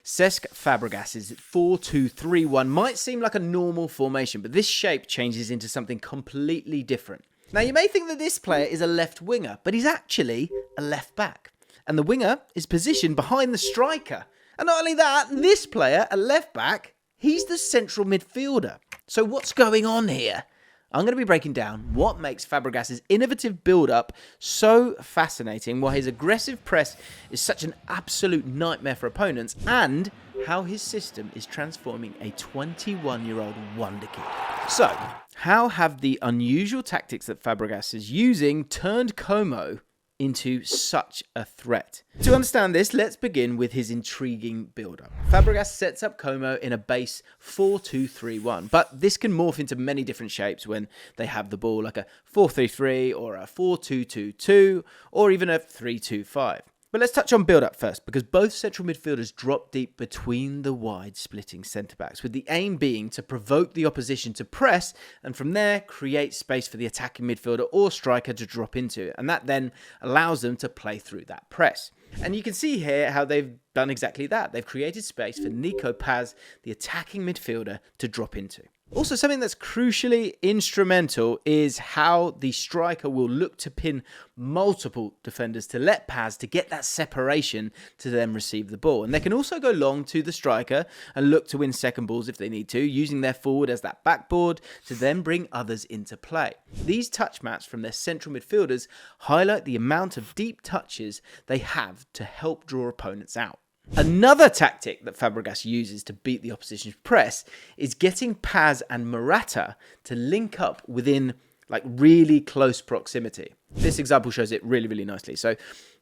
Cesc Fabregas' 4-2-3-1 might seem like a normal formation, but this shape changes into something completely different. Now, you may think that this player is a left winger, but he's actually a left back. And the winger is positioned behind the striker. And not only that, this player, a left back, he's the central midfielder. So what's going on here? I'm going to be breaking down what makes Fabregas' innovative build-up so fascinating, why his aggressive press is such an absolute nightmare for opponents, and how his system is transforming a 21-year-old wonder kid. So, how have the unusual tactics that Fabregas is using turned Como into such a threat? To understand this, let's begin with his intriguing build-up. Fabregas sets up Como in a base 4-2-3-1, but this can morph into many different shapes when they have the ball, like a 4-3-3 or a 4-2-2-2 or even a 3-2-5. But let's touch on build-up first, because both central midfielders drop deep between the wide splitting centre-backs, with the aim being to provoke the opposition to press, and from there, create space for the attacking midfielder or striker to drop into, and that then allows them to play through that press. And you can see here how they've done exactly that. They've created space for Nico Paz, the attacking midfielder, to drop into. Also, something that's crucially instrumental is how the striker will look to pin multiple defenders to let Paz to get that separation to then receive the ball. And they can also go long to the striker and look to win second balls if they need to, using their forward as that backboard to then bring others into play. These touch maps from their central midfielders highlight the amount of deep touches they have to help draw opponents out. Another tactic that Fabregas uses to beat the opposition's press is getting Paz and Morata to link up within really close proximity. This example shows it really nicely. So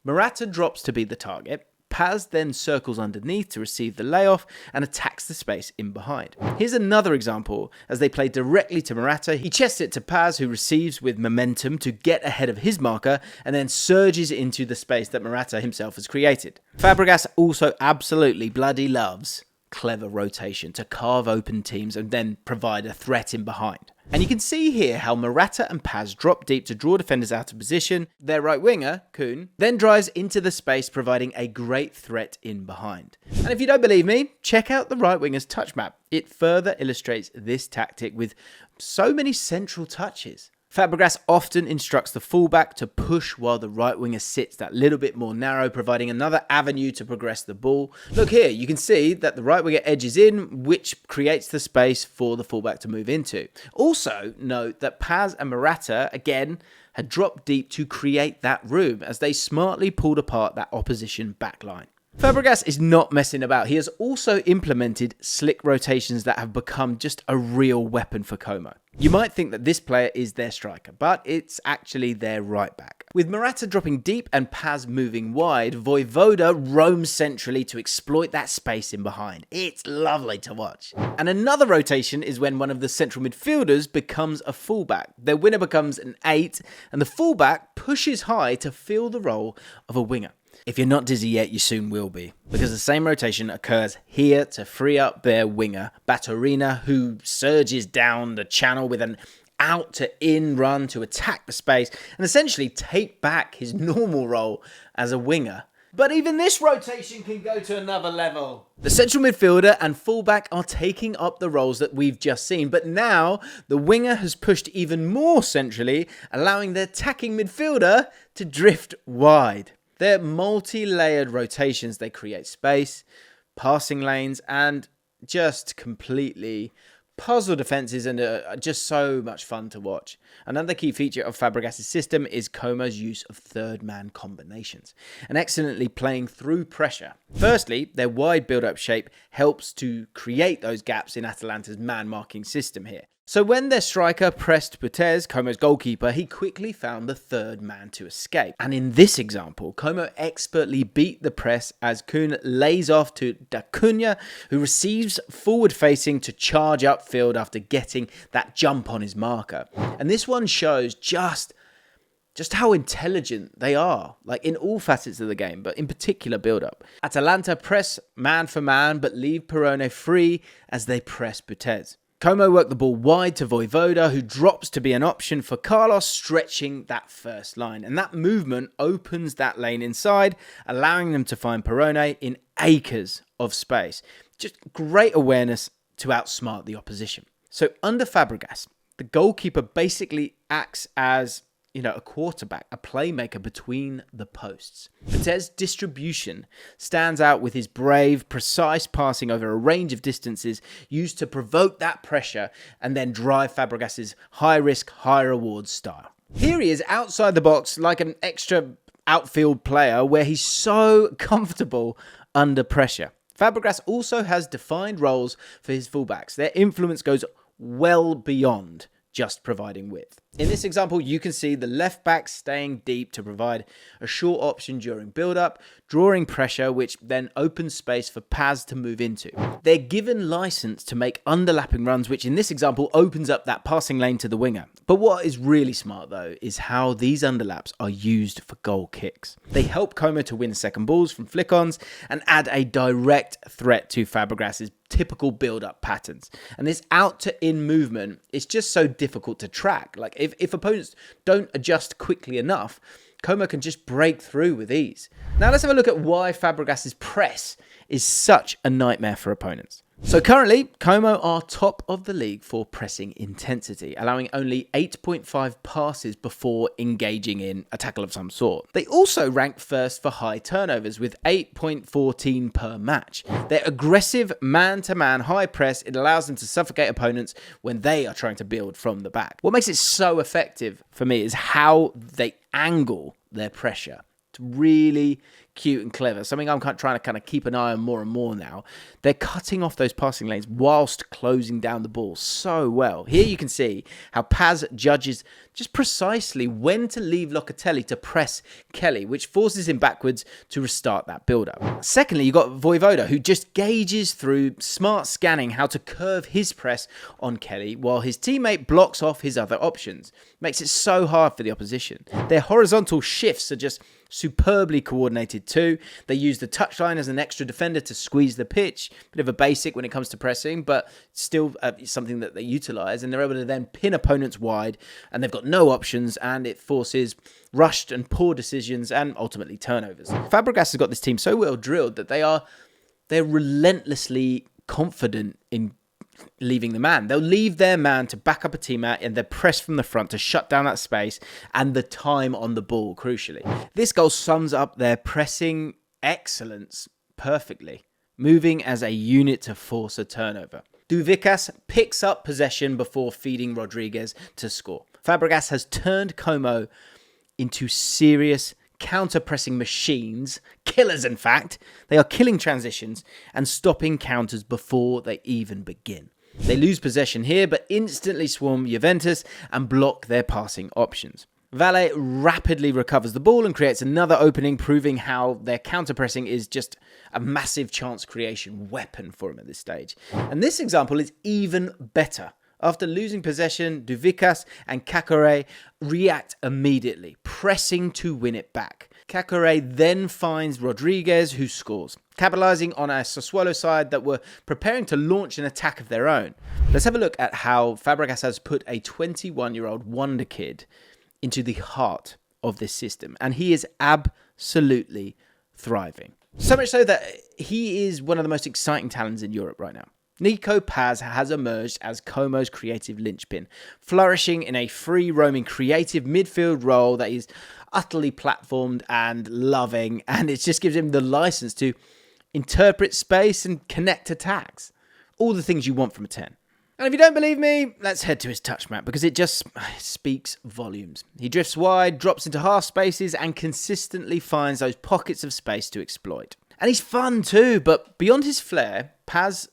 Morata drops to be the target. Paz then circles underneath to receive the layoff and attacks the space in behind. Here's another example. As they play directly to Morata, he chests it to Paz, who receives with momentum to get ahead of his marker and then surges into the space that Morata himself has created. Fabregas also absolutely bloody loves clever rotation to carve open teams and then provide a threat in behind. And you can see here how Morata and Paz drop deep to draw defenders out of position. Their right winger, Kuhn, then drives into the space, providing a great threat in behind. And if you don't believe me, check out the right winger's touch map. It further illustrates this tactic with so many central touches. Fabregas often instructs the fullback to push while the right winger sits that little bit more narrow, providing another avenue to progress the ball. Look here, you can see that the right winger edges in, which creates the space for the fullback to move into. Also, note that Paz and Morata, again, had dropped deep to create that room as they smartly pulled apart that opposition backline. Fabregas is not messing about. He has also implemented slick rotations that have become just a real weapon for Como. You might think that this player is their striker, but it's actually their right back. With Morata dropping deep and Paz moving wide, Vojvoda roams centrally to exploit that space in behind. It's lovely to watch. And another rotation is when one of the central midfielders becomes a fullback. Their winner becomes an 8, and the fullback pushes high to fill the role of a winger. If you're not dizzy yet, you soon will be, because the same rotation occurs here to free up their winger, Baturina, who surges down the channel with an out to in run to attack the space and essentially take back his normal role as a winger. But even this rotation can go to another level. The central midfielder and fullback are taking up the roles that we've just seen, but now the winger has pushed even more centrally, allowing the attacking midfielder to drift wide. They're multi-layered rotations. They create space, passing lanes, and just completely puzzle defenses, and just so much fun to watch. Another key feature of Fabregas' system is Como's use of third-man combinations and excellently playing through pressure. Firstly, their wide build-up shape helps to create those gaps in Atalanta's man-marking system here. So when their striker pressed Putés, Como's goalkeeper, he quickly found the third man to escape. And in this example, Como expertly beat the press as Kuhn lays off to Da Cunha, who receives forward facing to charge upfield after getting that jump on his marker. And this one shows just how intelligent they are, in all facets of the game, but in particular build-up. Atalanta press man for man, but leave Perrone free as they press Putés. Como worked the ball wide to Vojvoda, who drops to be an option for Carlos, stretching that first line. And that movement opens that lane inside, allowing them to find Perrone in acres of space. Just great awareness to outsmart the opposition. So under Fabregas, the goalkeeper basically acts as, a quarterback, a playmaker between the posts. Vitez's distribution stands out with his brave, precise passing over a range of distances used to provoke that pressure and then drive Fabregas's high-risk, high-reward style. Here he is outside the box like an extra outfield player where he's so comfortable under pressure. Fabregas also has defined roles for his fullbacks. Their influence goes well beyond just providing width. In this example, you can see the left back staying deep to provide a short option during build-up, drawing pressure, which then opens space for Paz to move into. They're given license to make underlapping runs, which in this example opens up that passing lane to the winger. But what is really smart, though, is how these underlaps are used for goal kicks. They help Como to win second balls from flick-ons and add a direct threat to Fabregas's typical build-up patterns. And this out-to-in movement is just so difficult to track. Like, if opponents don't adjust quickly enough, Como can just break through with ease. Now let's have a look at why Fabregas's press is such a nightmare for opponents. So currently, Como are top of the league for pressing intensity, allowing only 8.5 passes before engaging in a tackle of some sort. They also rank first for high turnovers with 8.14 per match. Their aggressive man-to-man high press, it allows them to suffocate opponents when they are trying to build from the back. What makes it so effective for me is how they angle their pressure. It's really cute and clever. Something I'm trying to kind of keep an eye on more and more now. They're cutting off those passing lanes whilst closing down the ball so well. Here you can see how Paz judges just precisely when to leave Locatelli to press Kelly, which forces him backwards to restart that build-up. Secondly, you've got Vojvoda, who just gauges through smart scanning how to curve his press on Kelly while his teammate blocks off his other options. Makes it so hard for the opposition. Their horizontal shifts are just superbly coordinated too. They use the touchline as an extra defender to squeeze the pitch. Bit of a basic when it comes to pressing, but still something that they utilize, and they're able to then pin opponents wide, and they've got no options, and it forces rushed and poor decisions and ultimately turnovers. Fabregas has got this team so well drilled that they're relentlessly confident in leaving the man. They'll leave their man to back up a teammate and they're pressed from the front to shut down that space and the time on the ball, crucially. This goal sums up their pressing excellence perfectly, moving as a unit to force a turnover. Duvicas picks up possession before feeding Rodriguez to score. Fabregas has turned Como into serious counter-pressing machines, killers in fact. They are killing transitions and stopping counters before they even begin. They lose possession here, but instantly swarm Juventus and block their passing options. Valle rapidly recovers the ball and creates another opening, proving how their counter-pressing is just a massive chance creation weapon for him at this stage. And this example is even better. After losing possession, Duvicas and Caqueret react immediately, pressing to win it back. Caqueret then finds Rodriguez, who scores, capitalizing on a Sassuolo side that were preparing to launch an attack of their own. Let's have a look at how Fabregas has put a 21-year-old wonder kid into the heart of this system, and he is absolutely thriving. So much so that he is one of the most exciting talents in Europe right now. Nico Paz has emerged as Como's creative linchpin, flourishing in a free-roaming creative midfield role that is utterly platformed and loving, and it just gives him the license to interpret space and connect attacks. All the things you want from a 10. And if you don't believe me, let's head to his touch map, because it just speaks volumes. He drifts wide, drops into half spaces, and consistently finds those pockets of space to exploit. And he's fun too, but beyond his flair, Paz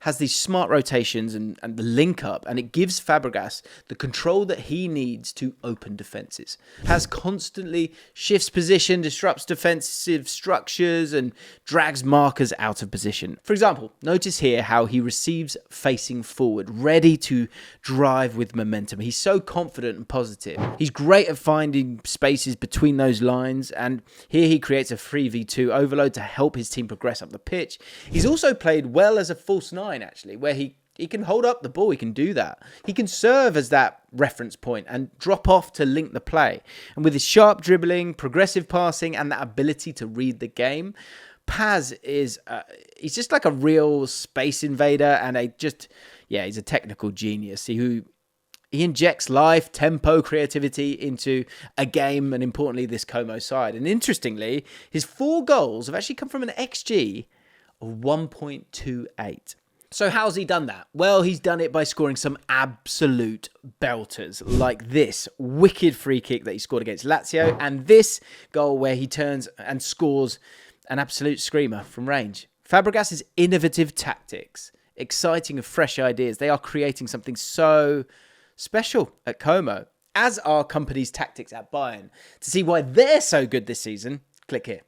has these smart rotations and the link up, and it gives Fabregas the control that he needs to open defences. Paz constantly shifts position, disrupts defensive structures, and drags markers out of position. For example, notice here how he receives facing forward, ready to drive with momentum. He's so confident and positive. He's great at finding spaces between those lines, and here he creates a 3v2 overload to help his team progress up the pitch. He's also played well as a false nine, actually, where he He can hold up the ball. He can do that. He can serve as that reference point and drop off to link the play. And with his sharp dribbling, progressive passing, and that ability to read the game, Paz is, he's just like a real space invader and he's a technical genius. He injects life, tempo, creativity into a game, and importantly, this Como side. And interestingly, his 4 goals have actually come from an XG of 1.28. So how's he done that? Well, he's done it by scoring some absolute belters, like this wicked free kick that he scored against Lazio, and this goal where he turns and scores an absolute screamer from range. Fabregas' innovative tactics, exciting and fresh ideas, they are creating something so special at Como, as are Kompany's tactics at Bayern. To see why they're so good this season, click here.